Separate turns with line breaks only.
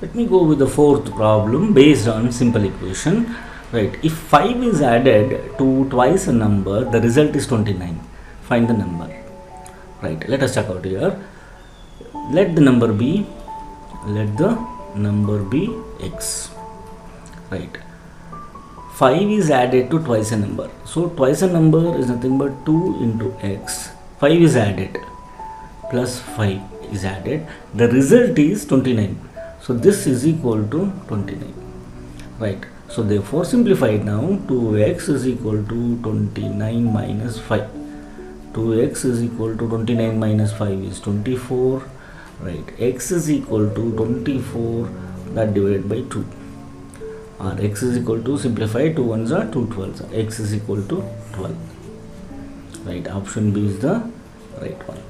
Let me go with the fourth problem based on simple equation. Right, if 5 is added to twice a number, the result is 29. Find the number. Right, let us check out here. Let the number be x. Right, 5 is added to twice a number. So twice a number is nothing but 2 into x. 5 is added plus 5 is added. The result is 29. So this is equal to 29. Right. So therefore simplify it now. 2x is equal to 29 minus 5. 2x is equal to 29 minus 5 is 24. Right. X is equal to 24, that divided by 2. Or x is equal to, simplify, 2 ones are 2 12s. X is equal to 12. Right. Option B is the right one.